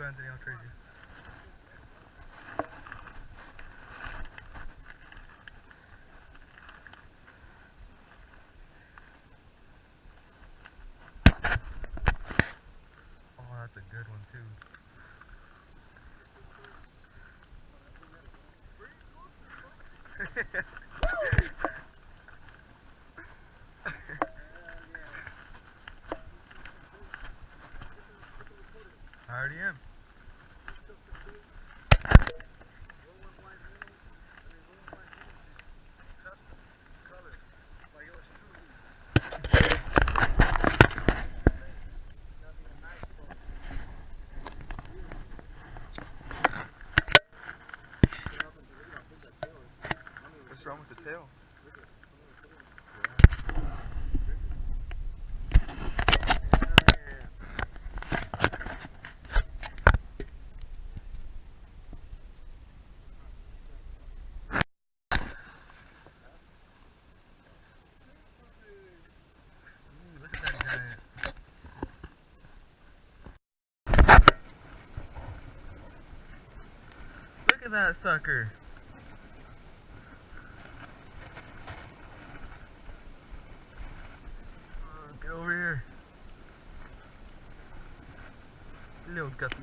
Anthony, I'll trade you. Oh, that's a good one too. I already am. What's wrong with the tail? Look at that giant. Look at that sucker. Get over here. Little guppy.